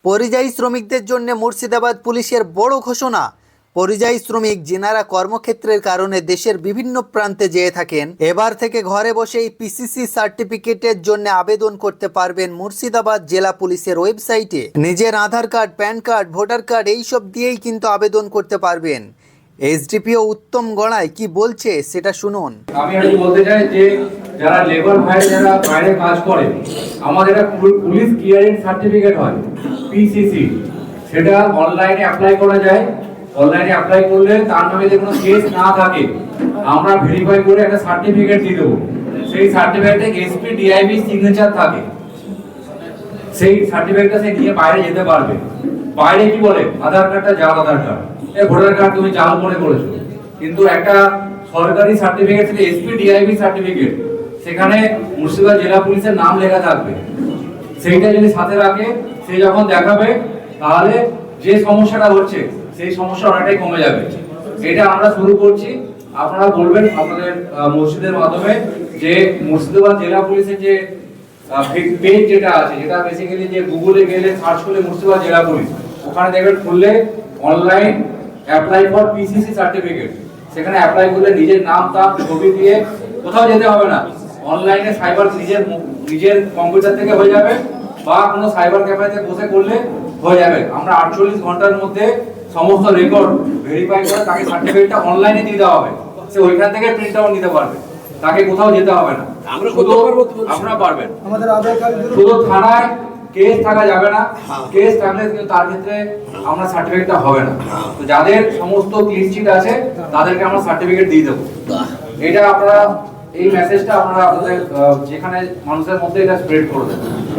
পরিযায়ী শ্রমিকদের জন্য মুর্শিদাবাদ পুলিশের বড় ঘোষণা। পরিযায়ী শ্রমিক যিনারা কর্মক্ষেত্রের কারণে দেশের বিভিন্ন প্রান্তে যেয়ে থাকেন, এবার থেকে ঘরে বসেই পিসিসি সার্টিফিকেটের জন্য আবেদন করতে পারবেন মুর্শিদাবাদ জেলা পুলিশের ওয়েবসাইটে। নিজের Aadhaar card, PAN card, voter card এইসব দিয়েই কিন্তু আবেদন করতে পারবেন। এসডিপিও উত্তম গড়াই কি বলছে সেটা শুনুন। আমি আর বলতে চাই যে যারা লেবার ভাই যারা বাইরে কাজ করে, আমাদের একটা পুলিশ ক্লিয়ারেন্স সার্টিফিকেট হয় পিসিসি, সেটা অনলাইনে অ্যাপ্লাই করা যায়। অনলাইনে অ্যাপ্লাই করলে তার নামে যে কোনো কেস না থাকে আমরা ভেরিফাই করে একটা সার্টিফিকেট দিয়ে দেবো। সেই সার্টিফিকেটে এসপি ডিআইবি সিগনেচার থাকে। সেই সার্টিফিকেটটা সে নিয়ে বাইরে যেতে পারবে। বাইরে কি বলে আধার কার্ডটা জাল আধার কার্ড, ভোটার কার্ড তুমি জাল মনে করেছো, কিন্তু একটা সরকারি সার্টিফিকেট থেকে এসপি ডিআইবি সার্টিফিকেট, সেখানে মুর্শিদাবাদ জেলা পুলিশের নাম লেখা থাকবে। সেইটা যদি সাথে রাখে, সে যখন দেখাবে তাহলে যে সমস্যাটা হচ্ছে সেই সমস্যা অনেকটাই কমে যাবে। এটা আমরা শুরু করছি। আপনারা বলবেন আপনাদের মসজিদের মাধ্যমে যে মুর্শিদাবাদ জেলা পুলিশের যে পেজ যেটা আছে, যেটা বেসিক্যালি যে গুগলে গেলে সার্চ করলে মুর্শিদাবাদ জেলা পুলিশ, ওখানে দেখবেন খুললে online apply for PCC certificate, সেখানে অ্যাপ্লাই করলে নিজের নাম তার ছবি দিয়ে কোথাও যেতে হবে না, অনলাইনে সাইবার নিজের কম্পিউটার থেকে হয়ে যাবে বা কোনো সাইবার ক্যাফেতে বসে করলে হয়ে যাবে। আমরা 48 ঘন্টার মধ্যে সমস্ত রেকর্ড ভেরিফাই করে তাকে সার্টিফিকেটটা অনলাইনে দিয়ে দেওয়া হবে। সে ওইখান থেকে প্রিন্ট আউট নিতে পারবে, তাকে কোথাও যেতে হবে না। আমরা পারবেন। শুধু থানায় কেস থাকা যাবে না, কেস থাকলে কিন্তু তার ক্ষেত্রে আমরা সার্টিফিকেটটা হবে না। তো যাদের সমস্ত ক্লিন চিট আছে তাদেরকে আমরা সার্টিফিকেট দিয়ে দেবো। এটা আপনারা এই মেসেজটা আপনারা আপনাদের যেখানে মানুষের মধ্যে এটা স্প্রেড করে দেবেন।